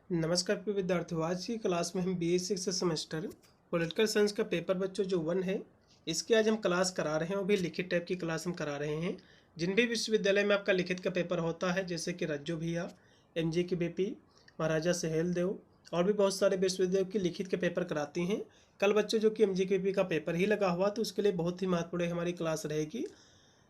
नमस्कार प्रिय विद्यार्थियों। आज की क्लास में हम BA six semester political science का पेपर बच्चों जो 1 है, इसकी आज हम क्लास करा रहे हैं। वो भी लिखित टाइप की क्लास हम करा रहे हैं। जिन भी विश्वविद्यालय में आपका लिखित का पेपर होता है, जैसे कि रज्जो भैया, MGKBP, महाराजा सहेल देव और भी बहुत सारे विश्वविद्यालयों की लिखित के पेपर कराती हैं। कल बच्चों जो कि MGKBP का पेपर ही लगा हुआ, तो उसके लिए बहुत ही महत्वपूर्ण हमारी क्लास रहेगी।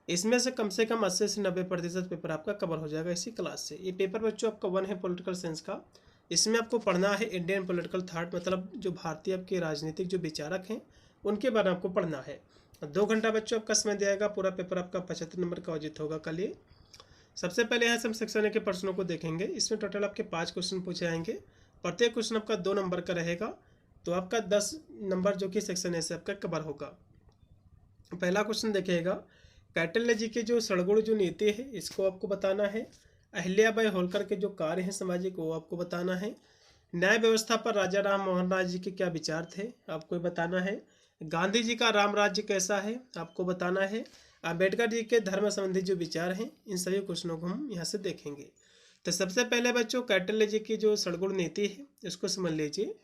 इसमें से कम 80 से 90% पेपर आपका कवर हो जाएगा इसी क्लास से। ये पेपर बच्चों आपका 1 है पॉलिटिकल साइंस का। इसमें आपको पढ़ना है इंडियन पॉलिटिकल थॉट, मतलब जो भारतीय आपके राजनीतिक जो विचारक हैं उनके बारे में आपको पढ़ना है। 2 घंटा बच्चों आपका समय दिया। पूरा पेपर आपका 75 नंबर का उचित होगा कल ये। सबसे पहले यहाँ से हम सेक्शन ए के प्रश्नों को देखेंगे। इसमें टोटल आपके 5 क्वेश्चन पूछे जाएंगे। प्रत्येक क्वेश्चन आपका 2 नंबर का रहेगा, तो आपका 10 नंबर जो कि सेक्शन ए से आपका कवर होगा। पहला क्वेश्चन देखिएगा, कैटल जी के जो सड़गुण जो नीति है इसको आपको बताना है। अहिल्याबाई होलकर के जो कार्य हैं सामाजिक, वो आपको बताना है। न्याय व्यवस्था पर राजा राम मोहन राय जी के क्या विचार थे, आपको बताना है। गांधी जी का राम राज्य कैसा है, आपको बताना है। अम्बेडकर जी के धर्म संबंधी जो विचार हैं, इन सभी क्वेश्चनों को हम यहाँ से देखेंगे। तो सबसे पहले बच्चों कैटल जी की जो सड़गुण नीति है इसको समझ लीजिए।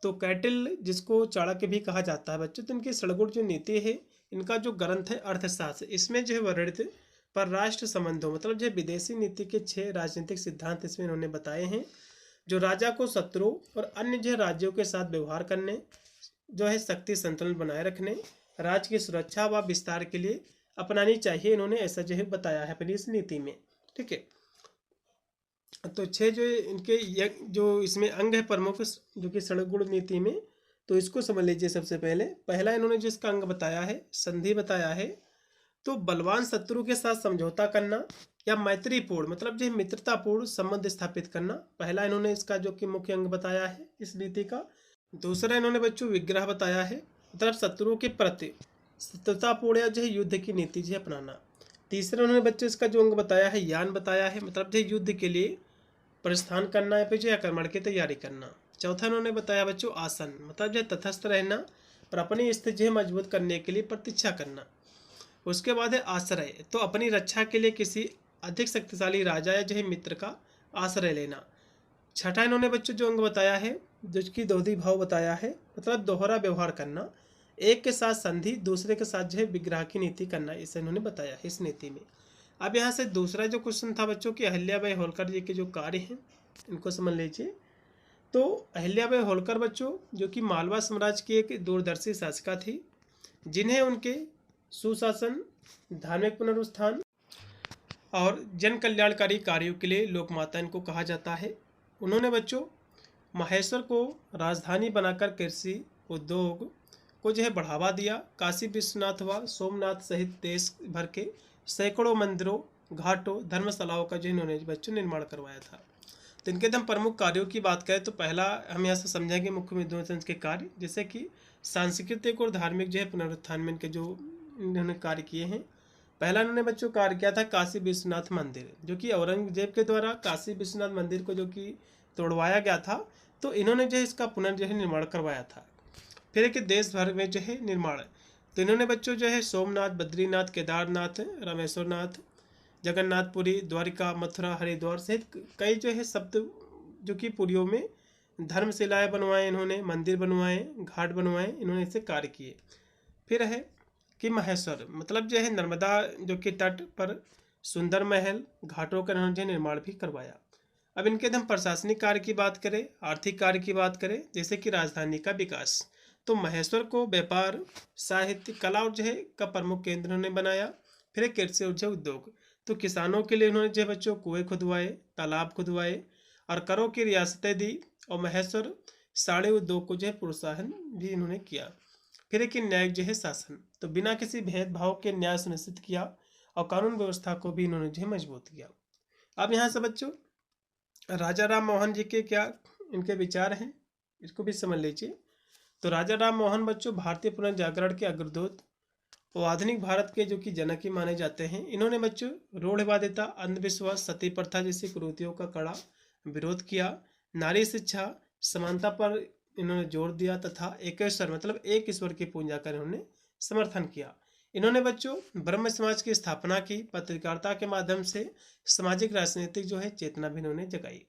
तो कैटिल जिसको चाणक्य भी कहा जाता है बच्चों, तो इनकी सड़गुण जो नीति है, इनका जो ग्रंथ है अर्थशास्त्र, इसमें जो है वर्णित परराष्ट्र संबंधों मतलब जो विदेशी नीति के 6 राजनीतिक सिद्धांत इसमें इन्होंने बताए हैं। जो राजा को शत्रु और अन्य जो राज्यों के साथ व्यवहार करने, जो है शक्ति संतुलन बनाए रखने, राज्य की सुरक्षा व विस्तार के लिए अपनानी चाहिए, इन्होंने ऐसा जो है बताया है अपनी इस नीति में। ठीक है, तो 6 जो इनके जो इसमें अंग है प्रमुख जो कि सड़गुण नीति में, तो इसको समझ लीजिए। सबसे पहला इन्होंने जो इसका अंग बताया है, संधि बताया है। तो बलवान शत्रु के साथ समझौता करना या मैत्रीपूर्ण मतलब जो मित्रतापूर्ण संबंध स्थापित करना, पहला इन्होंने इसका जो कि मुख्य अंग बताया है इस नीति का। दूसरा इन्होंने बच्चों विग्रह बताया है, मतलब शत्रुओं के प्रति शत्रुतापूर्ण या जो है युद्ध की नीति जो है अपनाना। तीसरा उन्होंने बच्चों इसका जो अंग बताया है यान बताया है, मतलब जो युद्ध के लिए प्रस्थान करना है, फिर आक्रमण की तैयारी करना। चौथा उन्होंने बताया बच्चों आसन, मतलब जो तटस्थ रहना और अपनी स्थिति मजबूत करने के लिए प्रतीक्षा करना। उसके बाद है आश्रय, तो अपनी रक्षा के लिए किसी अधिक शक्तिशाली राजा या जो है मित्र का आश्रय लेना। छठा इन्होंने बच्चों जो अंग बताया है, जिसकी दोहरी भाव बताया है, मतलब दोहरा व्यवहार करना, एक के साथ संधि, दूसरे के साथ जो है विग्रह की नीति करना, इसे इन्होंने बताया है इस नीति में। अब यहाँ से दूसरा जो क्वेश्चन था बच्चों की अहिल्याबाई होलकर जी के जो कार्य हैं इनको समझ लीजिए। तो अहिल्याबाई होलकर बच्चों जो कि मालवा साम्राज्य की एक दूरदर्शी शासिका थी, जिन्हें उनके सुशासन, धार्मिक पुनरुत्थान और जन कल्याणकारी कार्यों के लिए लोकमाता इनको कहा जाता है। उन्होंने बच्चों महेश्वर को राजधानी बनाकर कृषि उद्योग को जो है बढ़ावा दिया। काशी विश्वनाथ व सोमनाथ सहित देश भर के सैकड़ों मंदिरों, घाटों, धर्मशालाओं का जो इन्होंने बच्चों निर्माण करवाया था। तो इनके हम प्रमुख कार्यों की बात करें तो पहला हम यहाँ से समझेंगे मुख्य विध्वंस के कार्य, जैसे कि सांस्कृतिक और धार्मिक जो है पुनरुत्थान में इनके जो इन्होंने कार्य किए हैं। पहला इन्होंने बच्चों कार्य किया था काशी विश्वनाथ मंदिर, जो कि औरंगजेब के द्वारा काशी विश्वनाथ मंदिर को जो कि तोड़वाया गया था, तो इन्होंने जो है इसका पुनर्जो निर्माण करवाया था। फिर एक देश भर में जो है निर्माण, तो इन्होंने बच्चों जो है सोमनाथ, बद्रीनाथ, केदारनाथ, रामेश्वरनाथ, जगन्नाथपुरी, द्वारिका, मथुरा, हरिद्वार सहित कई जो है शब्द जो कि पुरियों में धर्मशिलाएँ बनवाए, इन्होंने मंदिर बनवाए, घाट बनवाए, इन्होंने इससे कार्य किए। फिर है कि महेश्वर, मतलब जो है नर्मदा जो कि तट पर सुंदर महल, घाटों का इन्होंने निर्माण भी करवाया। अब इनके हम प्रशासनिक कार्य की बात करें, आर्थिक कार्य की बात करें, जैसे कि राजधानी का विकास, तो महेश्वर को व्यापार, साहित्य, कला और जो है का प्रमुख केंद्र उन्होंने बनाया। फिर कृषि और उद्योग, तो किसानों के लिए उन्होंने जो बच्चों कुएं खुदवाए, तालाब खुदवाए और करों की रियासतें दी, और महेश्वर साड़े उद्योग को जो है प्रोत्साहन भी इन्होंने किया। फिर एक न्यायिक जो है शासन, तो बिना किसी भेदभाव के न्याय सुनिश्चित किया और कानून व्यवस्था को भी इन्होंने जो है मजबूत किया। अब यहाँ से बच्चों राजा राम मोहन जी के क्या इनके विचार हैं, इसको भी समझ लीजिए। तो राजा राम मोहन बच्चों भारतीय पुनर्जागरण के अग्रदूत और आधुनिक भारत के जो कि जनक ही माने जाते हैं। इन्होंने बच्चों रूढ़िवादिता, अंधविश्वास, सती प्रथा जैसी कुरीतियों का कड़ा विरोध किया। नारी शिक्षा, समानता पर इन्होंने जोर दिया तथा एकेश्वर मतलब एक ईश्वर की पूजा कर इन्होंने समर्थन किया। इन्होंने बच्चों ब्रह्म समाज की स्थापना की, पत्रकारिता के माध्यम से सामाजिक राजनीतिक जो है चेतना भी इन्होंने जगाई।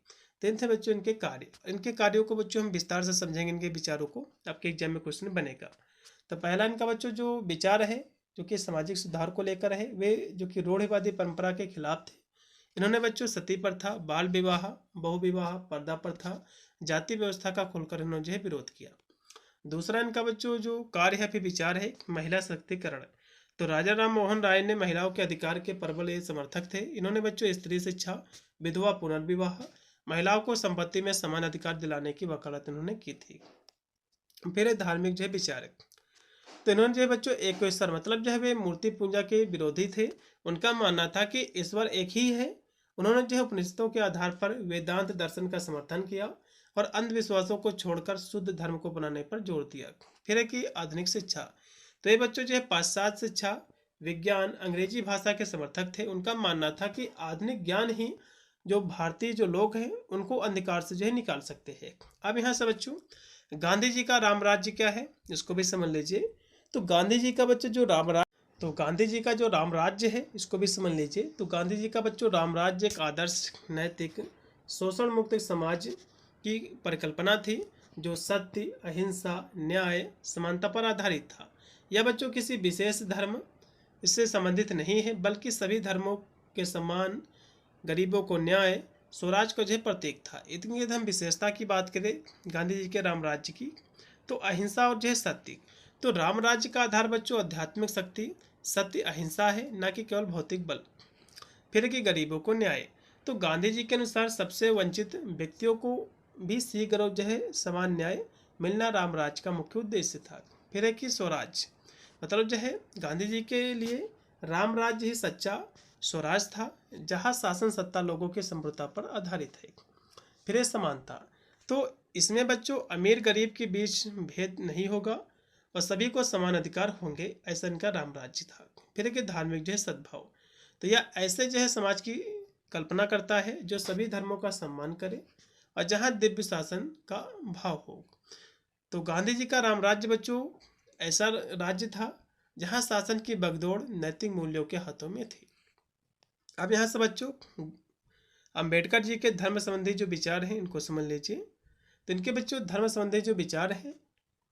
टेंथ है बच्चों इनके कार्य। इनके कार्यों को बच्चों हम विस्तार से समझेंगे, इनके विचारों को आपके एग्जाम में क्वेश्चन बनेगा। तो पहला इनका बच्चों जो विचार है जो कि सामाजिक सुधार को लेकर है, वे जो कि रूढ़िवादी परंपरा के खिलाफ थे। इन्होंने बच्चों सती प्रथा, बाल विवाह, बहु विवाह, पर्दा प्रथा, जाति व्यवस्था का खुलकर इन्होंने जो है विरोध किया। दूसरा इनका बच्चों जो कार्य है फिर विचार है महिला सशक्तिकरण। तो राजा राम मोहन राय ने महिलाओं के अधिकार के प्रबल समर्थक थे। इन्होंने बच्चों स्त्री शिक्षा, विधवा पुनर्विवाह, महिलाओं को संपत्ति में समान अधिकार दिलाने की वकालत इन्होंने की थी। फिर धार्मिक जो है विचार, तो इन्होंने जो है बच्चों एकेश्वर मतलब जो है वे मूर्ति पूजा के विरोधी थे। उनका मानना था कि ईश्वर एक ही है। उन्होंने जो है उपनिषदों के आधार पर वेदांत दर्शन का समर्थन किया और अंधविश्वासों को छोड़कर शुद्ध धर्म को बनाने पर जोर दिया। फिर है कि आधुनिक शिक्षा, तो ये बच्चों जो है पाश्चात्य शिक्षा, विज्ञान, अंग्रेजी भाषा के समर्थक थे। उनका मानना था कि आधुनिक ज्ञान ही जो भारतीय जो लोग हैं उनको अंधकार से जो है निकाल सकते हैं। अब यहाँ से बच्चों गांधी जी का राम राज्य क्या है इसको भी समझ लीजिए। तो गांधी जी का बच्चों जो गांधी जी का जो राम राज्य है इसको भी समझ लीजिए। तो गांधी जी का बच्चों राम राज्य एक आदर्श, नैतिक, शोषण मुक्त समाज की परिकल्पना थी जो सत्य, अहिंसा, न्याय, समानता पर आधारित था। यह बच्चों किसी विशेष धर्म इससे संबंधित नहीं है बल्कि सभी धर्मों के समान, गरीबों को न्याय, स्वराज का जो प्रतीक था। इतनी यदि हम विशेषता की बात करें गांधी जी के राम राज्य की, तो अहिंसा और जो है सत्य। तो राम राज्य का आधार बच्चों आध्यात्मिक शक्ति, सत्य, अहिंसा है, न कि केवल भौतिक बल। फिर कि गरीबों को न्याय, तो गांधी जी के अनुसार सबसे वंचित व्यक्तियों को भी शीघ्र और जो है समान न्याय मिलना राम राज्य का मुख्य उद्देश्य था। फिर है कि स्वराज, मतलब जो है गांधी जी के लिए राम राज्य ही सच्चा स्वराज था जहाँ शासन सत्ता लोगों की संप्रभुता पर आधारित है। फिर है समानता, तो इसमें बच्चों अमीर गरीब के बीच भेद नहीं होगा और सभी को समान अधिकार होंगे, ऐसा इनका राम राज्य था। फिर है कि धार्मिक जो है सद्भाव, तो यह ऐसे जो है समाज की कल्पना करता है जो सभी धर्मों का सम्मान करे और जहाँ दिव्य शासन का भाव हो। तो गांधी जी का राम राज्य बच्चों ऐसा राज्य था जहाँ शासन की बगदौड़ नैतिक मूल्यों के हाथों में थी। अब यहाँ से बच्चों अंबेडकर जी के धर्म संबंधी जो विचार हैं इनको समझ लीजिए। तो इनके बच्चों धर्म संबंधी जो विचार हैं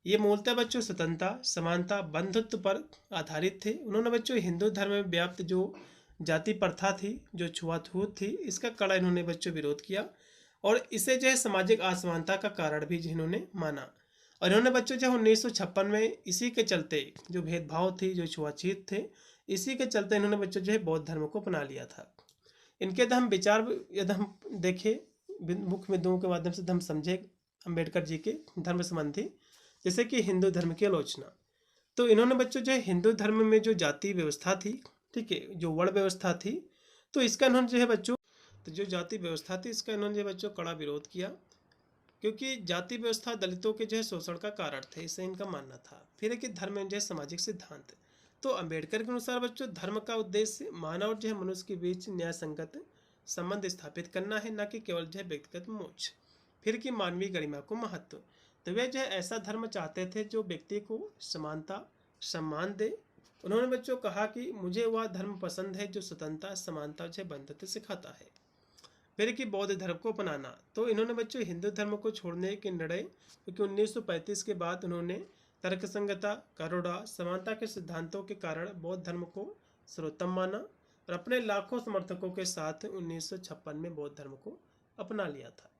ये मूलतः बच्चों स्वतंत्रता, समानता, बंधुत्व पर आधारित थे। उन्होंने बच्चों हिंदू धर्म में व्याप्त जो जाति प्रथा थी, जो छुआछूत थी, इसका कड़ा इन्होंने बच्चों विरोध किया और इसे जो है सामाजिक असमानता का कारण भी जिन्होंने माना। और इन्होंने बच्चों जो 1956 में इसी के चलते जो भेदभाव थी, जो छुआछूत थे, इसी के चलते इन्होंने बच्चों जो है बौद्ध धर्म को अपना लिया था। इनके हम विचार यदि हम देखें मुख्य बिंदुओं के माध्यम से हम समझे अंबेडकर जी के धर्म संबंधी, जैसे कि हिंदू धर्म की आलोचना। तो इन्होंने बच्चों जो है हिंदू धर्म में जो जाति व्यवस्था थी, ठीक है, जो वर्ण व्यवस्था थी, तो इसका इन्होंने जो है बच्चों तो जो जाति व्यवस्था थी इसका इन्होंने जो बच्चों कड़ा विरोध किया क्योंकि जाति व्यवस्था दलितों के जो है शोषण का कारण थे, इसे इनका मानना था। फिर है कि धर्म जो है सामाजिक सिद्धांत, तो अंबेडकर के अनुसार बच्चों धर्म का उद्देश्य मानव और जो है मनुष्य के बीच न्याय संगत संबंध स्थापित करना है, न कि केवल जो है व्यक्तिगत मोक्ष। फिर की मानवीय गरिमा को महत्व, तो वे जो है ऐसा धर्म चाहते थे जो व्यक्ति को समानता, सम्मान दे। उन्होंने बच्चों कहा कि मुझे वह धर्म पसंद है जो स्वतंत्रता, समानता, जो बंधुत्व सिखाता है। फिर कि बौद्ध धर्म को अपनाना, तो इन्होंने बच्चों हिंदू धर्म को छोड़ने के निर्णय क्योंकि 1935 के बाद उन्होंने तर्कसंगता, करुणा, समानता के सिद्धांतों के कारण बौद्ध धर्म को सर्वोत्तम माना और अपने लाखों समर्थकों के साथ 1956 में बौद्ध धर्म को अपना लिया था।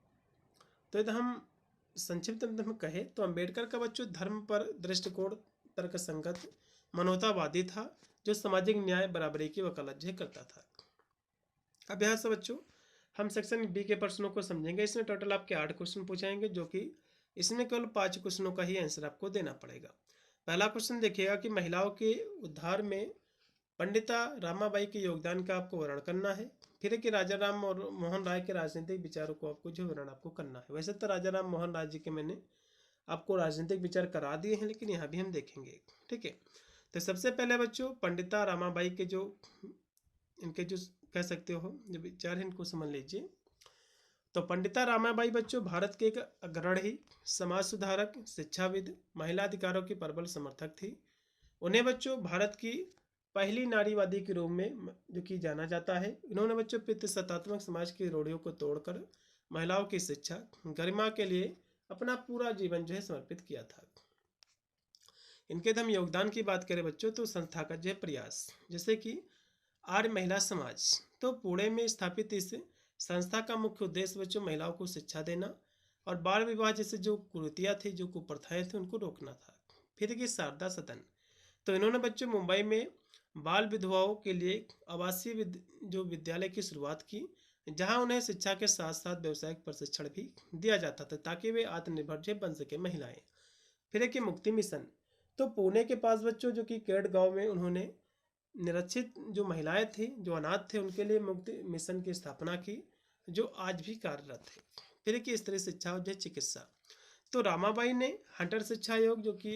तो यदि हम संक्षिप्त में हम कहें तो अंबेडकर का बच्चों धर्म पर दृष्टिकोण तर्कसंगत, मानवतावादी था जो सामाजिक न्याय, बराबरी की वकालत जो करता था। अब यहाँ से बच्चों हम सेक्शन बी के प्रश्नों को समझेंगे। इसमें टोटल आपके 8 क्वेश्चन पूछाएंगे जो कि इसमें केवल 5 क्वेश्चनों का ही आंसर आपको देना पड़ेगा। पहला क्वेश्चन देखिएगा कि महिलाओं के उद्धार में पंडिता रामाबाई के योगदान का आपको वर्णन करना है। फिर कि राजा राम और मोहन राय के राजनीतिक विचारों को आपको जो वर्णन आपको करना है। वैसे तो राजा राम मोहन राय जी के मैंने आपको राजनीतिक विचार करा दिए हैं, लेकिन यहाँ भी हम देखेंगे, ठीक है। तो सबसे पहले बच्चों पंडिता रामाबाई के जो इनके जो कह सकते हो जो विचार है इनको समझ लीजिए। तो पंडिता रामाबाई बच्चों भारत के एक अग्रणी समाज सुधारक, शिक्षाविद, महिला अधिकारों की प्रबल समर्थक थी। उन्हें बच्चों भारत की पहली नारीवादी के रूप में जो कि जाना जाता है। इन्होंने बच्चों पितृसत्तात्मक समाज की रूढ़ियों को तोड़कर महिलाओं की शिक्षा गरिमा के लिए अपना पूरा जीवन जो है समर्पित किया था। इनके हम योगदान की बात करें बच्चों तो संस्थागत जो प्रयास, जैसे कि आर्य महिला समाज, तो पुणे में स्थापित इस संस्था का मुख्य उद्देश्य बच्चों महिलाओं को शिक्षा देना और बाल विवाह जैसे जो कुरीतियाँ थी, जो कुप्रथाएं थी, उनको रोकना था। फिर कि शारदा सदन, तो इन्होंने बच्चों मुंबई में बाल विधवाओं के लिए आवासीय जो विद्यालय की शुरुआत की, जहां उन्हें शिक्षा के साथ साथ व्यवसायिक प्रशिक्षण भी दिया जाता था ताकि वे आत्मनिर्भर बन सके महिलाएं। फिर कि मुक्ति मिशन, तो पुणे के पास बच्चों जो कि केड गांव में उन्होंने निरक्षित जो महिलाएं थी, जो अनाथ थे, उनके लिए मुक्ति मिशन की स्थापना की, जो आज भी कार्यरत है। फिर कि स्त्री शिक्षा और चिकित्सा, तो रामाबाई ने हंटर शिक्षा आयोग जो कि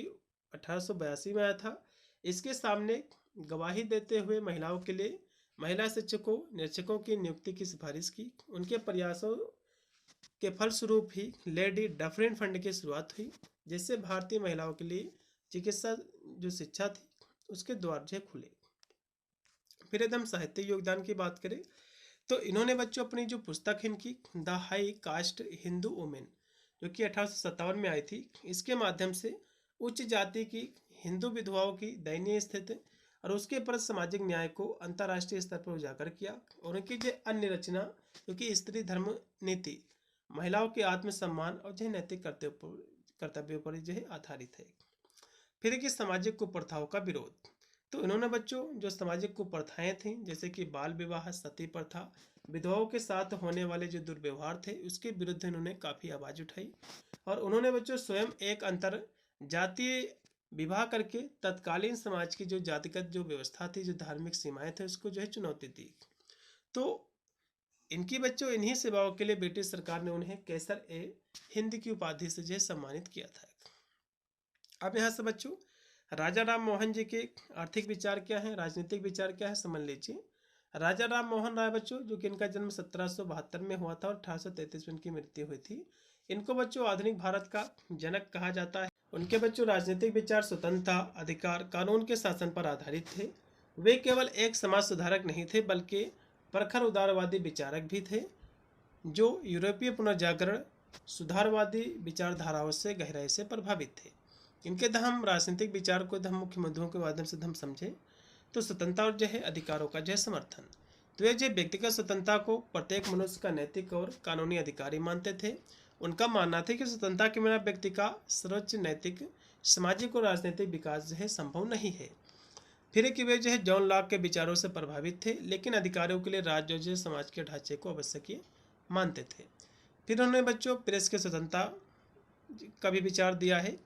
1882 में आया था, इसके सामने गवाही देते हुए महिलाओं के लिए महिला शिक्षकों निरीक्षकों की नियुक्ति की सिफारिश की। उनके प्रयासों के फलस्वरूप ही लेडी डफरिन फंड की शुरुआत हुई, जिससे भारतीय महिलाओं के लिए चिकित्सा जो शिक्षा थी उसके द्वार जो खुले। फिर एकदम साहित्य योगदान की बात करें तो इन्होंने बच्चों अपनी जो पुस्तक है इनकी the high cast Hindu women जो कि 1857 में आई थी, इसके माध्यम से उच्च जाति की हिंदू विधवाओं की दयनीय स्थिति और उसके पर सामाजिक न्याय को अंतर्राष्ट्रीय स्तर पर उजागर किया। और उनकी जो अन्य रचना जो कि स्त्री धर्म नीति महिलाओं के आत्मसम्मान और जो नैतिक कर्तव्यों पर जो है आधारित है। फिर कि सामाजिक कुप्रथाओं का विरोध, तो इन्होंने बच्चों जो सामाजिक कुप्रथाएं थीं जैसे कि बाल विवाह, सती प्रथा, विधवाओं के साथ होने वाले जो दुर्व्यवहार थे उसके विरुद्ध इन्होंने काफ़ी आवाज़ उठाई। और उन्होंने बच्चों स्वयं एक अंतर जातीय विवाह करके तत्कालीन समाज की जो जातिगत जो व्यवस्था थी, जो धार्मिक सीमाएं थे, उसको जो है चुनौती दी। तो इनकी बच्चों इन्हीं सेवाओं के लिए ब्रिटिश सरकार ने उन्हें कैसर ए हिंद की उपाधि से जो है सम्मानित किया था। अब यहाँ से बच्चों राजा राम मोहन जी के आर्थिक विचार क्या है, राजनीतिक विचार क्या है, समझ लीजिए। राजा राम मोहन राय बच्चों जो कि इनका जन्म 1772 में हुआ था और 1833 में इनकी मृत्यु हुई थी। इनको बच्चों आधुनिक भारत का जनक कहा जाता है। उनके बच्चों राजनीतिक विचार स्वतंत्रता, अधिकार, कानून के शासन पर आधारित थे। वे केवल एक समाज सुधारक नहीं थे बल्कि प्रखर उदारवादी विचारक भी थे, जो यूरोपीय पुनर्जागरण सुधारवादी विचारधाराओं से गहराई से प्रभावित थे। इनके हम राजनीतिक विचार को हम मुख्य मुद्दों के माध्यम से हम समझें तो स्वतंत्रता और जो है अधिकारों का जो है समर्थन। तो ये जो व्यक्तिगत स्वतंत्रता को प्रत्येक मनुष्य का नैतिक और कानूनी अधिकारी मानते थे। उनका मानना था कि स्वतंत्रता के बिना व्यक्ति का सर्वोच्च नैतिक, सामाजिक और राजनीतिक विकास जो है संभव नहीं है। फिर कि वे जो है जॉन लॉक के विचारों से प्रभावित थे, लेकिन अधिकारियों के लिए राज्य जो समाज के ढांचे को आवश्यक मानते थे। फिर उन्होंने बच्चों प्रेस के स्वतंत्रता का भी विचार दिया है।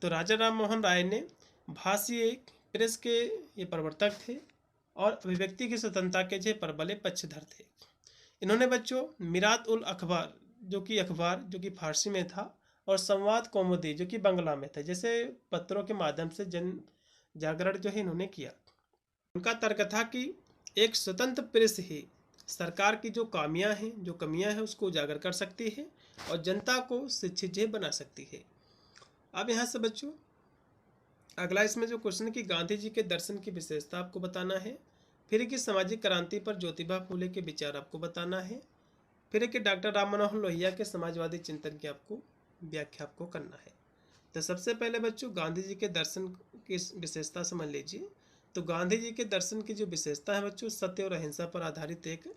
तो राजा राम मोहन राय ने भाषीय प्रेस के ये प्रवर्तक थे और अभिव्यक्ति की स्वतंत्रता के जो प्रबल पक्षधर थे। इन्होंने बच्चों मिरात उल अखबार जो कि फारसी में था और संवाद कौमुदी जो कि बांग्ला में था, जैसे पत्रों के माध्यम से जन जागरण जो है इन्होंने किया। उनका तर्क था कि एक स्वतंत्र प्रेस ही सरकार की जो कमियां हैं उसको उजागर कर सकती है और जनता को शिक्षित बना सकती है। अब यहाँ से बच्चों अगला इसमें जो क्वेश्चन कि गांधी जी के दर्शन की विशेषता आपको बताना है। फिर कि सामाजिक क्रांति पर ज्योतिबा फूले के विचार आपको बताना है। फिर कि डॉक्टर राम मनोहर लोहिया के समाजवादी चिंतन की आपको व्याख्या आपको करना है। तो सबसे पहले बच्चों गांधी जी के दर्शन की विशेषता समझ लीजिए। तो गांधी जी के दर्शन की जो विशेषता है बच्चों सत्य और अहिंसा पर आधारित एक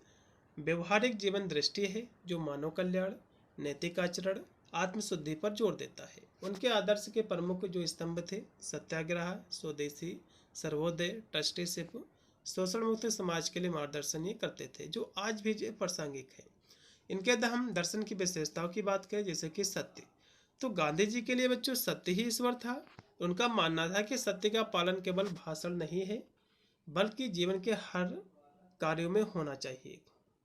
व्यवहारिक जीवन दृष्टि है, जो मानव कल्याण, नैतिक आचरण, आत्मशुद्धि पर जोर देता है। उनके आदर्श के प्रमुख जो स्तंभ थे सत्याग्रह, स्वदेशी, सर्वोदय, ट्रस्टीशिप, शोषण मुक्त समाज के लिए मार्गदर्शन ये करते थे, जो आज भी प्रासंगिक है। इनके हम दर्शन की विशेषताओं की बात करें जैसे कि सत्य, तो गांधी जी के लिए बच्चों सत्य ही ईश्वर था। उनका मानना था कि सत्य का पालन केवल भाषण नहीं है बल्कि जीवन के हर कार्यों में होना चाहिए।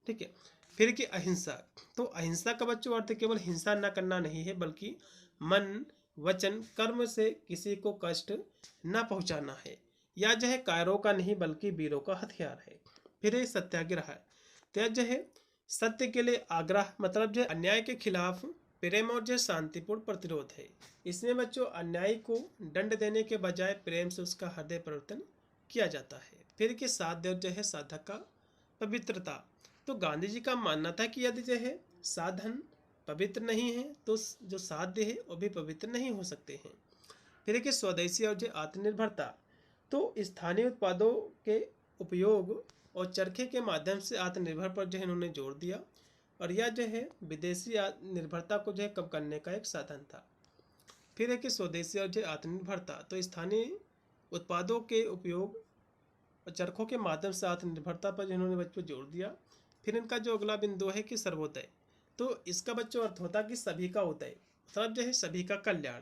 ठीक है। फिर कि अहिंसा, तो अहिंसा का बच्चों अर्थ केवल हिंसा न करना नहीं है बल्कि मन, वचन, कर्म से किसी को कष्ट न पहुंचाना है। यह जो है कायरों का नहीं बल्कि वीरों का हथियार है। फिर सत्याग्रह, तो जो है सत्य के लिए आग्रह, मतलब जो अन्याय के खिलाफ प्रेम और जो शांतिपूर्ण प्रतिरोध है। इसमें बच्चों अन्यायी को दंड देने के बजाय प्रेम से उसका हृदय परिवर्तन किया जाता है। फिर कि साध्य जो है साधक का पवित्रता, तो गांधी जी का मानना था कि यदि जो है साधन पवित्र नहीं है तो जो साध्य है वो भी पवित्र नहीं हो सकते हैं। फिर है कि स्वदेशी और जो आत्मनिर्भरता, तो स्थानीय उत्पादों के उपयोग और चरखे के माध्यम से आत्मनिर्भर पर जो है इन्होंने जोर दिया, और यह जो है विदेशी निर्भरता को जो है कम करने का एक साधन था। फिर है कि स्वदेशी और जो आत्मनिर्भरता, तो स्थानीय उत्पादों के उपयोग और चरखों के माध्यम से आत्मनिर्भरता पर इन्होंने बच्चों जोर दिया। फिर इनका जो अगला बिंदु है कि सर्वोदय, तो इसका बच्चों अर्थ होता कि सभी का उदय, मतलब जो है सभी का कल्याण,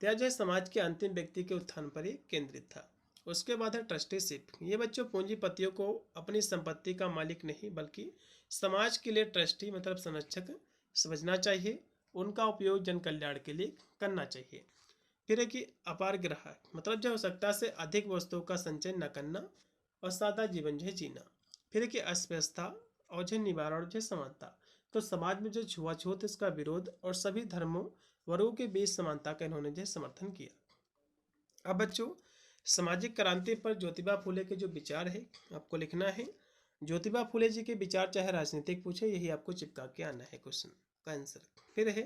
तो यह जो है समाज के अंतिम व्यक्ति के उत्थान पर ही केंद्रित था। उसके बाद है ट्रस्टीशिप। ये बच्चों पूंजीपतियों को अपनी संपत्ति का मालिक नहीं बल्कि समाज के लिए ट्रस्टी मतलब संरक्षक समझना चाहिए, उनका उपयोग जन कल्याण के लिए करना चाहिए। फिर है कि अपार ग्राहक, मतलब जो आवश्यकता से अधिक वस्तुओं का संचय न करना और सादा जीवन जो है जीना। फिर है कि अस्वस्थता और जो निवारण जो समानता, तो समाज में जो छुआछूत इसका विरोध और सभी धर्मों वर्गों के बीच समानता का इन्होंने जो समर्थन किया। अब बच्चों सामाजिक क्रांति पर ज्योतिबा फुले के जो विचार है आपको लिखना है। ज्योतिबा फुले जी के विचार चाहे राजनीतिक पूछे, यही आपको चिपका के आना है क्वेश्चन का आंसर। फिर है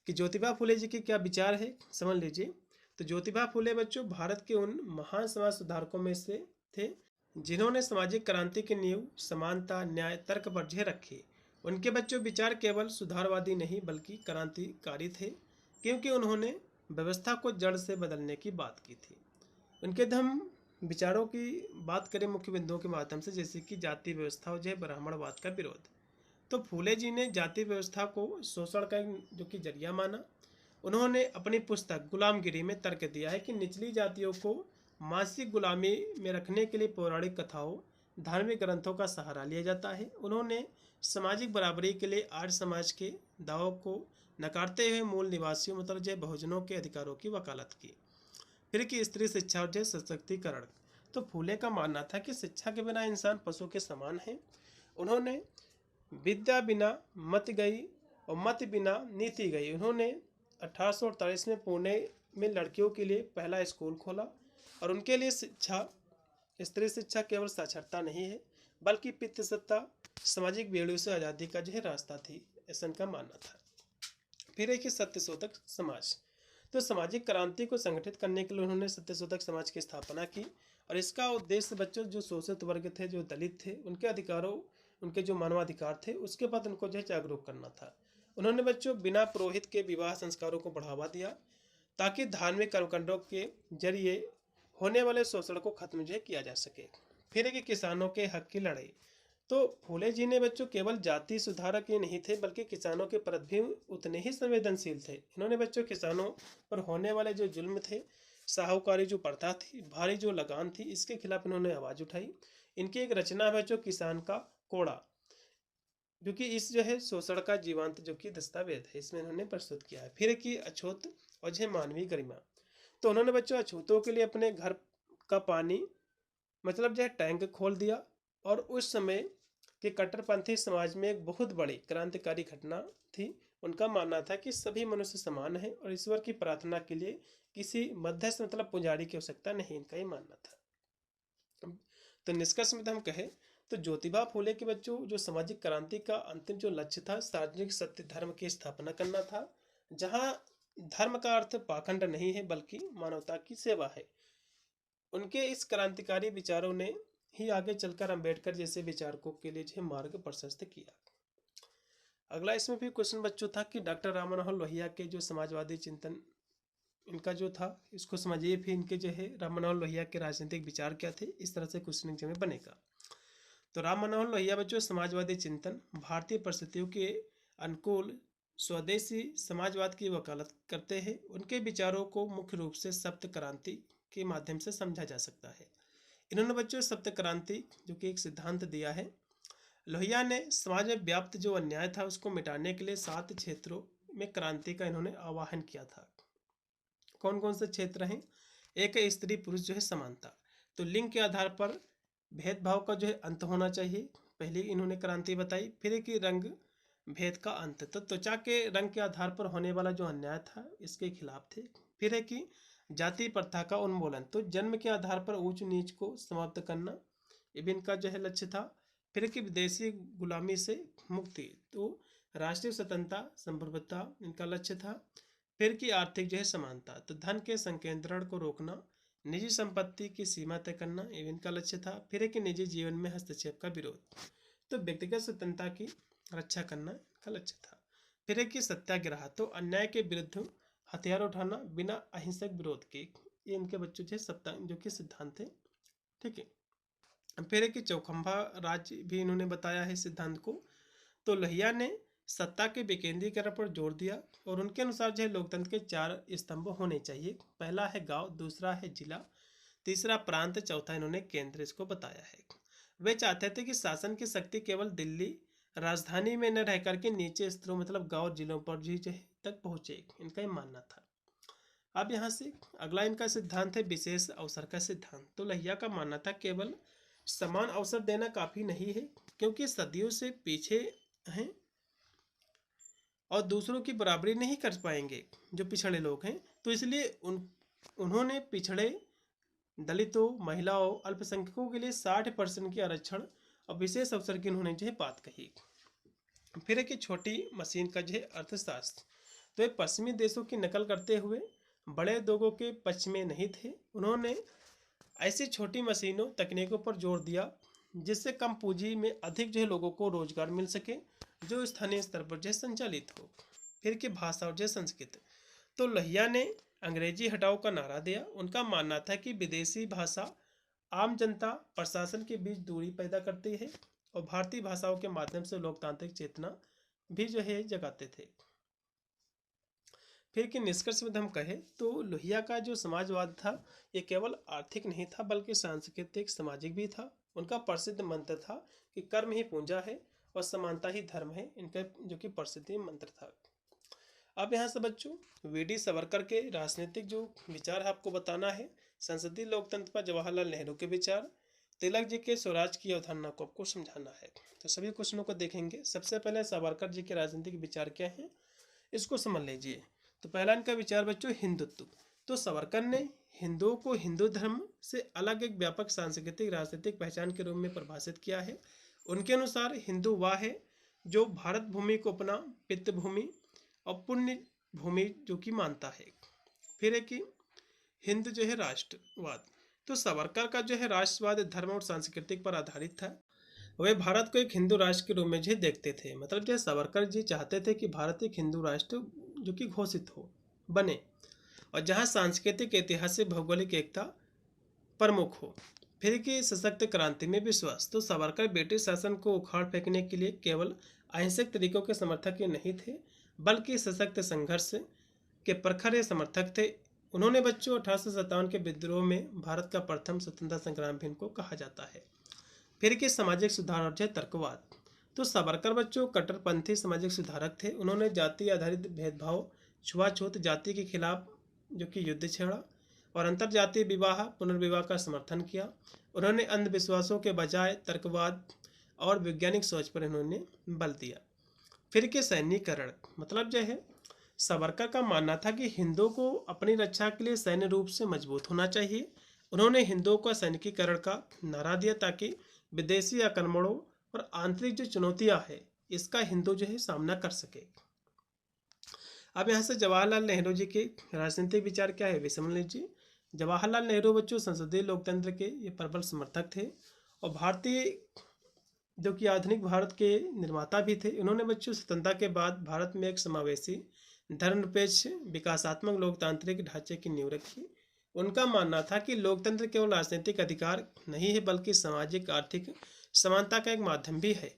कि ज्योतिबा फुले जी के क्या विचार है समझ लीजिए। तो ज्योतिबा फुले बच्चों भारत के उन महान समाज सुधारकों में से थे जिन्होंने सामाजिक क्रांति की नींव समानता, न्याय, तर्क पर जे रखी। उनके बच्चों विचार केवल सुधारवादी नहीं बल्कि क्रांतिकारी थे, क्योंकि उन्होंने व्यवस्था को जड़ से बदलने की बात की थी। उनके धर्म विचारों की बात करें मुख्य बिंदुओं के माध्यम से, जैसे कि जाति व्यवस्था और जो ब्राह्मणवाद का विरोध। तो फूले जी ने जाति व्यवस्था को शोषण का जो कि जरिया माना। उन्होंने अपनी पुस्तक गुलामगिरी में तर्क दिया है कि निचली जातियों को मानसिक गुलामी में रखने के लिए पौराणिक कथाओं, धार्मिक ग्रंथों का सहारा लिया जाता है। उन्होंने सामाजिक बराबरी के लिए आर्य समाज के दावों को नकारते हुए मूल निवासियों मतलब जय बहुजनों के अधिकारों की वकालत की। फिर की स्त्री शिक्षा और जय सशक्तिकरण, तो फूले का मानना था कि शिक्षा के बिना इंसान पशु के समान है। उन्होंने विद्या बिना मत गई और मत बिना नीति गई। उन्होंने 1848 में पुणे में लड़कियों के लिए पहला स्कूल खोला, और उनके लिए शिक्षा, स्त्री शिक्षा केवल साक्षरता नहीं है बल्कि पितृसत्ता, सामाजिक बेड़ियों से आज़ादी का जो है रास्ता थी, ऐसा उनका मानना था। फिर है कि सत्यशोधक समाज, तो सामाजिक क्रांति को संगठित करने के लिए उन्होंने सत्यशोधक समाज की स्थापना की, और इसका उद्देश्य बच्चों जो शोषित वर्ग थे, जो दलित थे, उनके अधिकारों, उनके जो मानवाधिकार थे उसके बाद उनको जो है जागरूक करना था। उन्होंने बच्चों बिना पुरोहित के विवाह संस्कारों को बढ़ावा दिया ताकि धार्मिक कर्मकांडों के जरिए होने वाले शोषण को खत्म जो किया जा सके। फिर है कि किसानों के हक की लड़ाई, तो फूले जी ने बच्चों केवल जाति सुधारक ही नहीं थे बल्कि किसानों के प्रति भी उतने ही संवेदनशील थे। इन्होंने बच्चों किसानों पर होने वाले जो जुल्म थे, साहूकारी जो प्रथा थी, भारी जो लगान थी, इसके खिलाफ इन्होंने आवाज़ उठाई। इनकी एक रचना है जो किसान का कोड़ा, जो कि इस जो है शोषण का जीवांत जो कि दस्तावेज है, इसमें इन्होंने प्रस्तुत किया है। फिर कि अछूत और जो मानवीय गरिमा, तो उन्होंने बच्चों अछूतों के लिए अपने घर का पानी मतलब जो है टैंक खोल दिया, और उस समय के कट्टरपंथी समाज में एक बहुत बड़ी क्रांतिकारी घटना थी। उनका मानना था कि सभी मनुष्य समान हैं और ईश्वर की प्रार्थना के लिए किसी मध्यस्थ मतलब पुजारी की आवश्यकता नहीं, इनका ही मानना था। तो निष्कर्ष में हम कहें तो ज्योतिबा फूले के बच्चों जो सामाजिक क्रांति का अंतिम जो लक्ष्य था सार्वजनिक सत्य धर्म की स्थापना करना था, जहां धर्म का अर्थ पाखंड नहीं है बल्कि मानवता की सेवा है। उनके इस क्रांतिकारी विचारों ने ही आगे चलकर अंबेडकर जैसे विचारकों के लिए जो मार्ग प्रशस्त किया। अगला इसमें भी क्वेश्चन बच्चों था कि डॉक्टर राम मनोहर लोहिया के जो समाजवादी चिंतन इनका जो था, इसको समझिए। फिर इनके जो है राम मनोहर लोहिया के राजनीतिक विचार क्या थे, इस तरह से क्वेश्चन एग्जाम में बनेगा। तो राम मनोहर लोहिया बच्चों समाजवादी चिंतन, भारतीय परिस्थितियों के अनुकूल स्वदेशी समाजवाद की वकालत करते हैं। उनके विचारों को मुख्य रूप से सप्त क्रांति के माध्यम से समझा जा सकता है। इन्होंने बच्चों सप्त क्रांति जो कि एक सिद्धांत दिया है। लोहिया ने समाज में व्याप्त जो अन्याय था उसको मिटाने के लिए 7 क्षेत्रों में क्रांति का इन्होंने आह्वान किया था। कौन कौन से क्षेत्र हैं? एक है स्त्री पुरुष जो है समानता, तो लिंग के आधार पर भेदभाव का जो है अंत होना चाहिए, पहली इन्होंने क्रांति बताई। फिर है कि रंग भेद का अंत, तो त्वचा के रंग के आधार पर होने वाला जो अन्याय था इसके खिलाफ थे। फिर है कि जाति प्रथा का उन्मूलन, तो जन्म के आधार पर ऊंच नीच को समाप्त करना, ये भी इनका जो है लक्ष्य था। फिर कि विदेशी गुलामी से मुक्ति, तो राष्ट्रीय स्वतंत्रता संप्रभुता इनका लक्ष्य था। फिर की आर्थिक जो है समानता, तो धन के संकेंद्रण को रोकना, निजी संपत्ति की सीमा तय करना ये इनका लक्ष्य था। फिर है कि निजी जीवन में हस्तक्षेप का विरोध, तो व्यक्तिगत स्वतंत्रता की रक्षा करना इनका लक्ष्य था। फिर है कि सत्याग्रह, तो अन्याय के विरुद्ध हथियार उठाना बिना अहिंसक विरोध के, ये इनके बच्चों जो सत्ता जो कि सिद्धांत थे। ठीक है। फिर है कि चौखंबा राज्य भी इन्होंने बताया है सिद्धांत को। तो लोहिया ने सत्ता के विकेंद्रीकरण पर जोर दिया और उनके अनुसार जो है लोकतंत्र के 4 स्तंभ होने चाहिए। पहला है गांव, दूसरा है जिला, तीसरा प्रांत, चौथा इन्होंने केंद्र इसको बताया है। वे चाहते थे कि शासन की शक्ति केवल दिल्ली राजधानी में न रह करके नीचे स्तरों मतलब गांव जिलों पर भी जो है तक पहुंचे, इनका ये मानना था। अब यहाँ से अगला इनका सिद्धांत है विशेष अवसर का सिद्धांत। तो लोहिया का मानना था केवल समान अवसर देना काफी नहीं है, क्योंकि सदियों से पीछे हैं और दूसरों की बराबरी नहीं कर पाएंगे जो पिछड़े लोग हैं। तो इसलिए उन्होंने पिछड़े दलितों, महिलाओं, अल्पसंख्यकों के लिए 60% की आरक्षण और विशेष अवसर की उन्होंने जो है बात कही। फिर है कि छोटी मशीन का जो है अर्थशास्त्र, तो ये पश्चिमी देशों की नकल करते हुए बड़े उद्योगों के पक्ष में नहीं थे। उन्होंने ऐसी छोटी मशीनों तकनीकों पर जोर दिया जिससे कम पूंजी में अधिक जो है लोगों को रोजगार मिल सके, जो स्थानीय स्तर पर जो संचालित हो। फिर की भाषा और जो संस्कृत, तो लोहिया ने अंग्रेजी हटाओ का नारा दिया। उनका मानना था कि विदेशी भाषा आम जनता प्रशासन के बीच दूरी पैदा करती है और भारतीय भाषाओं के माध्यम से लोकतांत्रिक चेतना भी जो है जगाते थे। फिर कि निष्कर्ष में हम कहें तो लोहिया का जो समाजवाद था ये केवल आर्थिक नहीं था बल्कि सांस्कृतिक सामाजिक भी था। उनका प्रसिद्ध मंत्र था कि कर्म ही पूंजा है और समानता ही धर्म है, इनका जो कि प्रसिद्ध मंत्र था। अब यहाँ से बच्चों वीडी सावरकर के राजनीतिक जो विचार है आपको बताना है। संसदीय लोकतंत्र पर जवाहरलाल नेहरू के विचार, तिलक जी के स्वराज की अवधारणा को आपको समझाना है। तो सभी क्वेश्चनों को देखेंगे। सबसे पहले सावरकर जी के राजनीतिक विचार क्या हैं इसको समझ लीजिए। तो पहला इनका विचार बच्चों हिंदुत्व। तो सावरकर ने हिंदुओं को हिंदू धर्म से अलग एक व्यापक सांस्कृतिक राजनीतिक पहचान के रूप में परिभाषित किया है। उनके अनुसार हिंदू वह है जो भारत भूमि को अपना पितृ भूमि और पुण्य भूमि जो कि मानता है। फिर है कि हिंद जो है राष्ट्रवाद, तो सावरकर का जो है राष्ट्रवाद धर्म और सांस्कृतिक पर आधारित था। वे भारत को एक हिंदू राष्ट्र के रूप में जो देखते थे। मतलब जो सावरकर जी चाहते थे कि भारत एक हिंदू राष्ट्र जो कि घोषित हो बने और जहां सांस्कृतिक, ऐतिहासिक, भौगोलिक एकता प्रमुख हो। फिर की सशक्त क्रांति में विश्वास, तो सावरकर ब्रिटिश शासन को उखाड़ फेंकने के लिए केवल अहिंसक तरीकों के समर्थक ही नहीं थे बल्कि सशक्त संघर्ष के प्रखर समर्थक थे। उन्होंने बच्चों 1857 के विद्रोह में भारत का प्रथम स्वतंत्रता संग्राम भी इनको कहा जाता है। फिर के सामाजिक सुधार और जो तर्कवाद, तो सावरकर बच्चों कट्टरपंथी सामाजिक सुधारक थे। उन्होंने जाति आधारित भेदभाव, छुआछूत, जाति के खिलाफ जो कि युद्ध छेड़ा और अंतरजातीय विवाह पुनर्विवाह का समर्थन किया। उन्होंने अंधविश्वासों के बजाय तर्कवाद और वैज्ञानिक सोच पर इन्होंने बल दिया। फिर के सैन्यीकरण, मतलब जो है सावरकर का मानना था कि हिंदुओं को अपनी रक्षा के लिए सैन्य रूप से मजबूत होना चाहिए। उन्होंने हिंदुओं का सैनिकीकरण का नारा दिया ताकि विदेशी आक्रमणों और आंतरिक जो चुनौतियां हैं इसका हिंदू जो है सामना कर सके। अब यहाँ से जवाहरलाल नेहरू जी के राजनीतिक विचार क्या है वे समझ लीजिए। जवाहरलाल नेहरू बच्चों संसदीय लोकतंत्र के ये प्रबल समर्थक थे और भारतीय जो कि आधुनिक भारत के निर्माता भी थे। उन्होंने बच्चों स्वतंत्रता के बाद भारत में एक समावेशी, धर्मनिरपेक्ष, विकासात्मक लोकतांत्रिक ढांचे की नींव रखी। उनका मानना था कि लोकतंत्र केवल राजनीतिक अधिकार नहीं है बल्कि सामाजिक आर्थिक समानता का एक माध्यम भी है।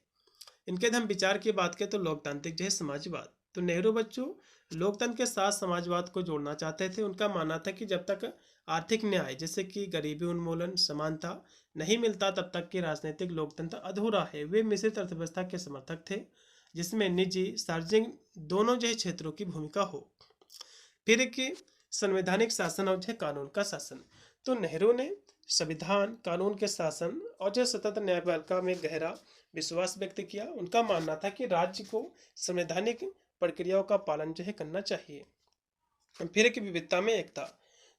इनके हम विचार की बात करें तो लोकतांत्रिक जो है समाजवाद, तो नेहरू बच्चों लोकतंत्र के साथ समाजवाद को जोड़ना चाहते थे। उनका मानना था कि जब तक आर्थिक न्याय जैसे कि गरीबी उन्मूलन, समानता नहीं मिलता तब तक कि राजनीतिक लोकतंत्र अधूरा है। वे मिश्रित अर्थव्यवस्था के समर्थक थे जिसमें निजी सार्वजनिक दोनों जो क्षेत्रों की भूमिका हो। फिर कि संवैधानिक शासन और कानून का शासन, तो नेहरू ने संविधान, कानून के शासन और जो स्वतंत्र न्यायपालिका में गहरा विश्वास व्यक्त किया। उनका मानना था कि राज्य को संवैधानिक प्रक्रियाओं का पालन जो है करना चाहिए। फिर की विविधता में एकता,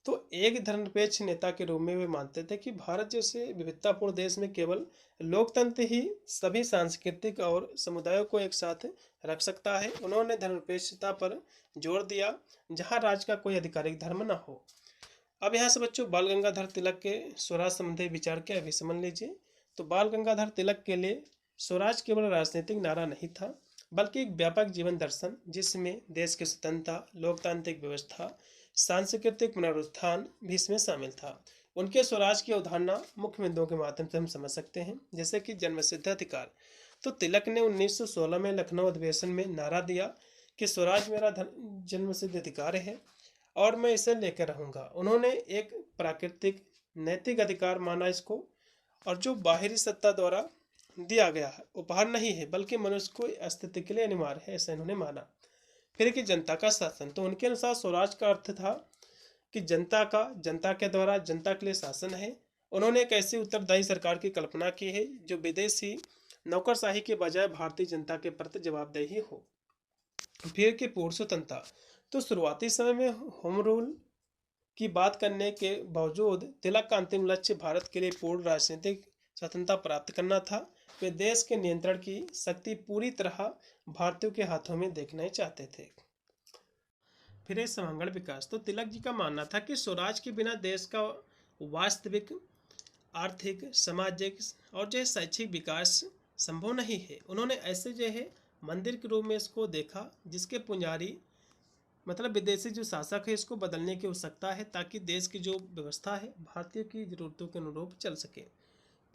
तो एक धर्मनिरपेक्ष नेता के रूप में वे मानते थे कि भारत जैसे विविधतापूर्ण देश में केवल लोकतंत्र ही सभी सांस्कृतिक और समुदायों को एक साथ रख सकता है। उन्होंने धर्मनिरपेक्षता पर जोर दिया, जहां राज्य का कोई आधिकारिक धर्म न हो। अब यहाँ से बच्चों बाल गंगाधर तिलक के स्वराज संबंधी विचार क्या है समझ लीजिए। तो बाल गंगाधर तिलक के लिए स्वराज केवल राजनीतिक नारा नहीं था, बल्कि एक व्यापक जीवन दर्शन, जिसमें देश की स्वतंत्रता, लोकतांत्रिक व्यवस्था, सांस्कृतिक पुनरुत्थान भी इसमें शामिल था। उनके स्वराज की अवधारणा मुख्य बिंदुओं के माध्यम से हम समझ सकते हैं, जैसे कि जन्मसिद्ध अधिकार। तो तिलक ने 1916 में लखनऊ अधिवेशन में नारा दिया कि स्वराज मेरा जन्मसिद्ध अधिकार है और मैं इसे लेकर रहूंगा। उन्होंने एक प्राकृतिक नैतिक अधिकार माना इसको, और जो बाहरी सत्ता द्वारा दिया गया है, उपहार नहीं है, बल्कि मनुष्य को अस्तित्व के लिए अनिवार्य है, ऐसा इन्होंने माना। फिर कि जनता का शासन, तो उनके अनुसार स्वराज का अर्थ था कि जनता के द्वारा जनता के लिए शासन है। उन्होंने एक ऐसी उत्तरदायी सरकार की कल्पना की है जो विदेशी नौकरशाही के बजाय भारतीय जनता के प्रति जवाबदेही हो। फिर कि पूर्ण स्वतंत्रता, तो शुरुआती समय में होम रूल की बात करने के बावजूद तिलक का अंतिम लक्ष्य भारत के लिए पूर्ण राजनीतिक स्वतंत्रता प्राप्त करना था। वे देश के नियंत्रण की शक्ति पूरी तरह भारतीयों के हाथों में देखना ही चाहते थे। फिर समग्र विकास, तो तिलक जी का मानना था कि स्वराज के बिना देश का वास्तविक आर्थिक, सामाजिक और जो शैक्षिक विकास संभव नहीं है। उन्होंने ऐसे जो है मंदिर के रूप में इसको देखा, जिसके पुजारी मतलब विदेशी जो शासक है इसको बदलने की आवश्यकता है, ताकि देश की जो व्यवस्था है भारतीय की जरूरतों के अनुरूप चल सके।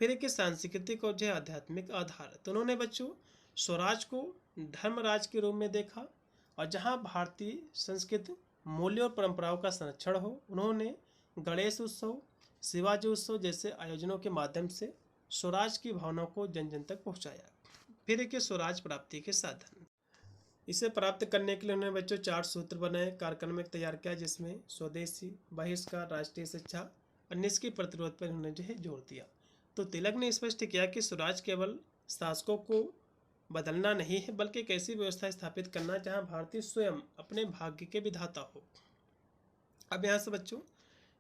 फिर एक सांस्कृतिक और जो आध्यात्मिक आधार, तो उन्होंने बच्चों स्वराज को धर्मराज के रूप में देखा, और जहां भारतीय संस्कृति मूल्यों और परंपराओं का संरक्षण हो। उन्होंने गणेश उत्सव, शिवाजी उत्सव जैसे आयोजनों के माध्यम से स्वराज की भावना को जन जन तक पहुंचाया। फिर एक स्वराज प्राप्ति के साधन, इसे प्राप्त करने के लिए उन्होंने बच्चों 4 सूत्र बनाए, कार्यक्रम में तैयार किया, जिसमें स्वदेशी, बहिष्कार, राष्ट्रीय शिक्षा और निष्क्रिय प्रतिरोध पर उन्होंने जो है जोर दिया। तो तिलक ने स्पष्ट किया कि स्वराज केवल शासकों को बदलना नहीं है, बल्कि एक ऐसी व्यवस्था स्थापित करना जहां भारतीय स्वयं अपने भाग्य के विधाता हो। अब यहाँ से बच्चों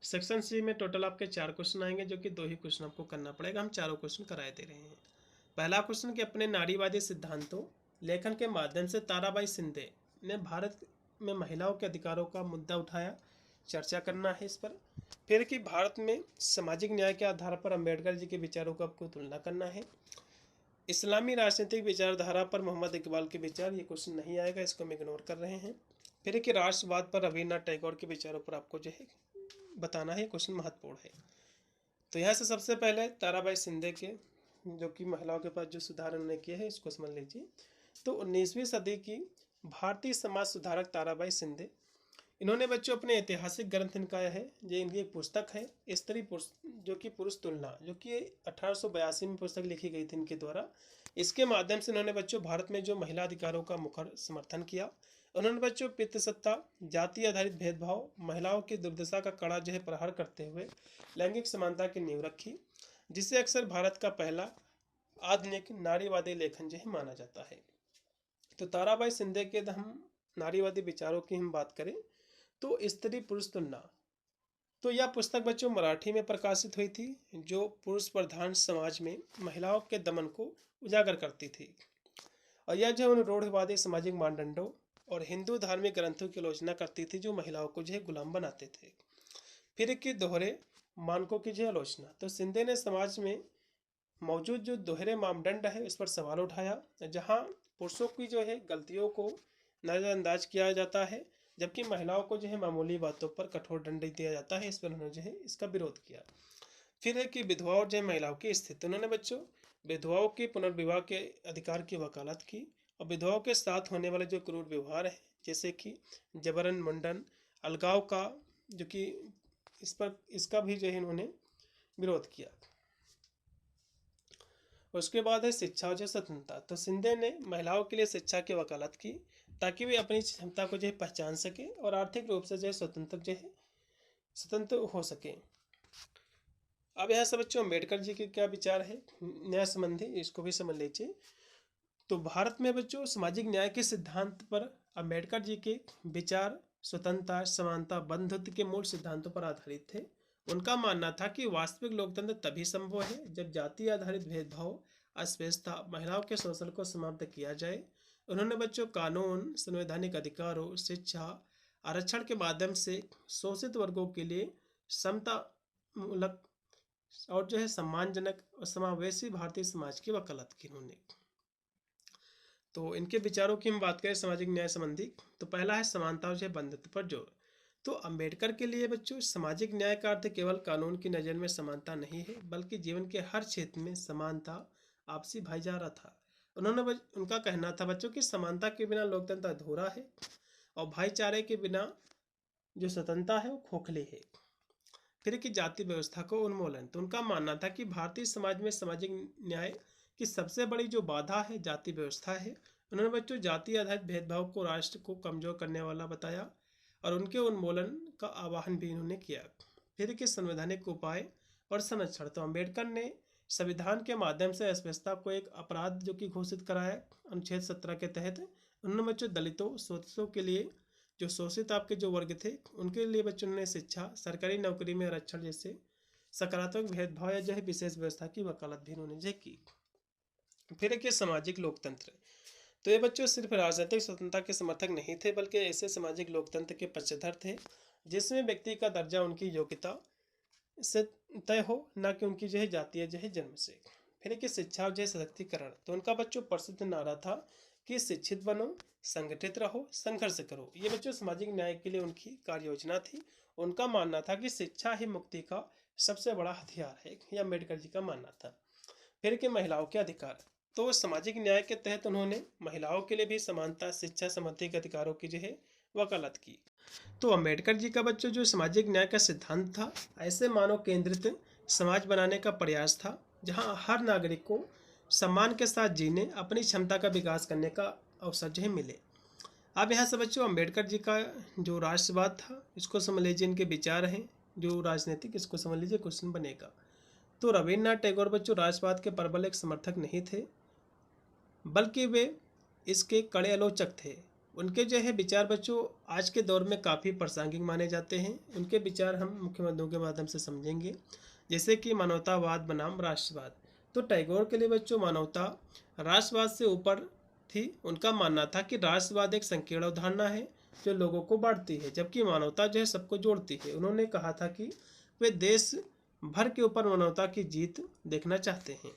सेक्शन सी में टोटल आपके 4 क्वेश्चन आएंगे, जो कि 2 ही क्वेश्चन आपको करना पड़ेगा। हम चारों क्वेश्चन कराए दे रहे हैं। पहला क्वेश्चन कि अपने नारीवादी सिद्धांतों लेखन के माध्यम से ताराबाई शिंदे ने भारत में महिलाओं के अधिकारों का मुद्दा उठाया, चर्चा करना है इस पर। फिर कि भारत में सामाजिक न्याय के आधार पर अंबेडकर जी के विचारों का आपको तुलना करना है। इस्लामी राजनीतिक विचारधारा पर मोहम्मद इकबाल के विचार, ये क्वेश्चन नहीं आएगा, इसको हम इग्नोर कर रहे हैं। फिर कि राष्ट्रवाद पर रविन्द्रनाथ टैगोर के विचारों पर आपको जो है बताना है, क्वेश्चन महत्वपूर्ण है। तो यहाँ से सबसे पहले ताराबाई शिंदे के जो कि महिलाओं के पास जो सुधार उन्होंने किए हैं इसको समझ लीजिए। तो 19वीं सदी की भारतीय समाज सुधारक ताराबाई शिंदे, इन्होंने बच्चों अपने ऐतिहासिक ग्रंथ निकाया है, ये इनकी एक पुस्तक है स्त्री पुरुष जो कि पुरुष तुलना, जो कि 1882 में पुस्तक लिखी गई थी इनके द्वारा। इसके माध्यम से इन्होंने बच्चों भारत में जो महिला अधिकारों का मुखर समर्थन किया। उन्होंने बच्चों पितृसत्ता, जाति आधारित भेदभाव, महिलाओं की दुर्दशा का कड़ा जो है प्रहार करते हुए लैंगिक समानता की नींव रखी, जिसे अक्सर भारत का पहला आधुनिक नारीवादी लेखन जो है माना जाता है। तो ताराबाई शिंदे के हम नारीवादी विचारों की हम बात करें तो स्त्री पुरुष तुलना, तो यह पुस्तक बच्चों मराठी में प्रकाशित हुई थी, जो पुरुष प्रधान समाज में महिलाओं के दमन को उजागर करती थी, और यह जो रूढ़िवादी सामाजिक मानदंडों और हिंदू धार्मिक ग्रंथों की आलोचना करती थी, जो महिलाओं को जो है गुलाम बनाते थे। फिर कि दोहरे मानकों की जो आलोचना, तो शिंदे ने समाज में मौजूद जो दोहरे मापदंड है उस पर सवाल उठाया, जहां पुरुषों की जो है गलतियों को नज़रअंदाज किया जाता है, जबकि महिलाओं को जो है मामूली बातों पर कठोर दंड दिया जाता है। इस पर उन्होंने जो है इसका विरोध किया। फिर है कि विधवाओं और जो महिलाओं की स्थिति, उन्होंने बच्चों विधवाओं के पुनर्विवाह के अधिकार की वकालत की, और विधवाओं के साथ होने वाले जो क्रूर व्यवहार है, जैसे कि जबरन मुंडन, अलगाव का, जो कि इसका भी जो है इन्होंने विरोध किया। उसके बाद है शिक्षा और जो स्वतंत्रता, तो शिंदे ने महिलाओं के लिए शिक्षा की वकालत की, ताकि वे अपनी क्षमता को जो है पहचान सके और आर्थिक रूप से जो है स्वतंत्र हो सके। अब यहाँ से बच्चों अम्बेडकर जी के क्या विचार है न्याय संबंधी, इसको भी समझ लीजिए। तो भारत में बच्चों सामाजिक न्याय के सिद्धांत पर अम्बेडकर जी के विचार स्वतंत्रता, समानता, बंधुत्व के मूल सिद्धांतों पर आधारित थे। उनका मानना था कि वास्तविक लोकतंत्र तभी संभव है जब जाति आधारित भेदभाव, अस्पृश्यता, महिलाओं के शोषण को समाप्त किया जाए। उन्होंने बच्चों कानून, संवैधानिक अधिकारों, शिक्षा, आरक्षण के माध्यम से शोषित वर्गों के लिए समता मूलक और सम्मानजनक और समावेशी भारतीय समाज की वकालत की उन्होंने। तो इनके विचारों की हम बात करें सामाजिक न्याय संबंधी, तो पहला है समानता और बंधुत्व पर जोर। तो अंबेडकर के लिए बच्चों सामाजिक न्याय का अर्थ केवल कानून की नज़र में समानता नहीं है, बल्कि जीवन के हर क्षेत्र में समानता, आपसी भाईचारा था। उनका कहना था बच्चों कि समानता के बिना लोकतंत्र अधूरा है और भाईचारे के बिना जो स्वतंत्रता है वो खोखली है। फिर की जाति व्यवस्था को उन्मूलन, तो उनका मानना था कि भारतीय समाज में सामाजिक न्याय की सबसे बड़ी जो बाधा है जाति व्यवस्था है। उन्होंने बच्चों जाति आधारित भेदभाव को राष्ट्र को कमजोर करने वाला बताया और उनके उन्मूलन का आह्वान भी उन्होंने किया। फिर के संवैधानिक उपाय और संरक्षण, तो अम्बेडकर ने संविधान के माध्यम से अस्पृश्यता को एक अपराध जो कि घोषित कराया। अनुच्छेद 17 के तहत उन्होंने बच्चों दलितों, शोषितों के लिए, जो शोषित आपके जो वर्ग थे उनके लिए बच्चों ने शिक्षा, सरकारी नौकरी में आरक्षण जैसे सकारात्मक भेदभाव या विशेष व्यवस्था की वकालत भी उन्होंने की। फिर के सामाजिक लोकतंत्र, तो ये बच्चों सिर्फ राजनीतिक स्वतंत्रता के समर्थक नहीं थे, बल्कि ऐसे सामाजिक लोकतंत्र के पक्षधर थे जिसमें व्यक्ति का दर्जा उनकी योग्यता से तय हो, न कि उनकी जाति या जन्म से। फिर कि शिक्षा और सशक्तिकरण, तो उनका बच्चों प्रसिद्ध नारा था कि शिक्षित बनो, संगठित रहो, संघर्ष करो। ये बच्चों सामाजिक न्याय के लिए उनकी कार्य योजना थी। उनका मानना था कि शिक्षा ही मुक्ति का सबसे बड़ा हथियार है, यह अम्बेडकर जी का मानना था। फिर के महिलाओं के अधिकार, तो सामाजिक न्याय के तहत उन्होंने महिलाओं के लिए भी समानता, शिक्षा संबंधी अधिकारों की वकालत की। तो अम्बेडकर जी का बच्चों जो सामाजिक न्याय का सिद्धांत था, ऐसे मानव केंद्रित समाज बनाने का प्रयास था जहां हर नागरिक को सम्मान के साथ जीने, अपनी क्षमता का विकास करने का अवसर मिले। अब यहाँ से बच्चों अम्बेडकर जी का जो राष्ट्रवाद था इसको समझ लीजिए, इनके विचार हैं जो राजनीतिक, इसको समझ लीजिए, क्वेश्चन बनेगा। तो रविन्द्रनाथ टैगोर बच्चों राष्ट्रवाद के प्रबल एक समर्थक नहीं थे, बल्कि वे इसके कड़े आलोचक थे। उनके विचार बच्चों आज के दौर में काफ़ी प्रासंगिक माने जाते हैं। उनके विचार हम मुख्य मुद्दों के माध्यम से समझेंगे, जैसे कि मानवतावाद बनाम राष्ट्रवाद। तो टैगोर के लिए बच्चों मानवता राष्ट्रवाद से ऊपर थी। उनका मानना था कि राष्ट्रवाद एक संकीर्ण अवधारणा है जो लोगों को बांटती है, जबकि मानवता सबको जोड़ती है। उन्होंने कहा था कि वे देश भर के ऊपर मानवता की जीत देखना चाहते हैं।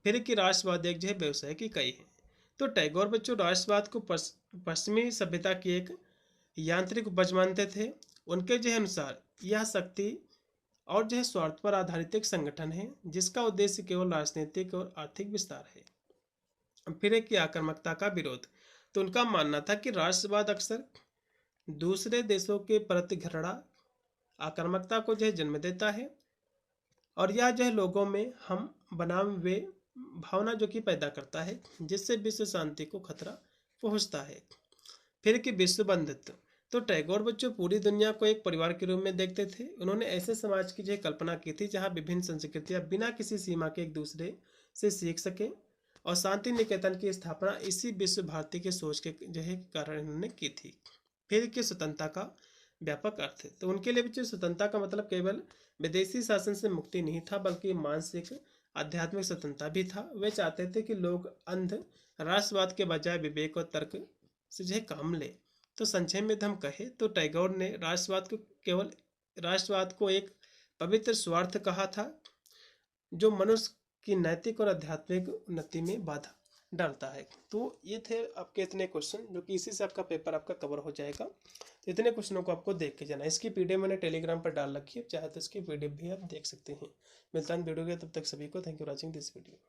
फिर कि राष्ट्रवाद एक व्यवसाय की कई है। तो टैगोर बच्चों राष्ट्रवाद को पश्चिमी सभ्यता की एक यांत्रिक उपज मानते थे। उनके अनुसार यह शक्ति और स्वार्थ पर आधारित एक संगठन है जिसका उद्देश्य केवल राजनीतिक और आर्थिक विस्तार है। फिर एक आक्रामकता का विरोध, तो उनका मानना था कि राष्ट्रवाद अक्सर दूसरे देशों के प्रति घृणा, आक्रामकता को जन्म देता है और यह लोगों में हम बनाम वे भावना जो कि पैदा करता है, जिससे विश्व शांति को खतरा पहुंचता है। फिर कि विश्व बंधुत्व, तो टैगोर बच्चों पूरी दुनिया को एक परिवार के रूप में देखते थे। उन्होंने ऐसे समाज की कल्पना की थी जहां विभिन्न संस्कृतियां बिना किसी सीमा के एक दूसरे से सीख सके, और शांति निकेतन की स्थापना इसी विश्व भारती के सोच के कारण उन्होंने की थी। फिर कि स्वतंत्रता का व्यापक अर्थ, तो उनके लिए बच्चों स्वतंत्रता का मतलब केवल विदेशी शासन से मुक्ति नहीं था, बल्कि मानसिक आध्यात्मिक स्वतंत्रता भी था। वे चाहते थे कि लोग अंध राष्ट्रवाद के बजाय विवेक और तर्क से काम ले। तो संक्षेप में हम कहें तो टैगोर ने राष्ट्रवाद को एक पवित्र स्वार्थ कहा था जो मनुष्य की नैतिक और आध्यात्मिक उन्नति में बाधा डालता है। तो ये थे आपके इतने क्वेश्चन जो कि इसी से आपका पेपर आपका कवर हो जाएगा। तो इतने क्वेश्चनों को आपको देख के जाना। इसकी पीडीएफ मैंने टेलीग्राम पर डाल रखी है, चाहे तो इसकी पीडीएफ भी आप देख सकते हैं। मिलता है वीडियो के, तब तक सभी को thank you for watching this video.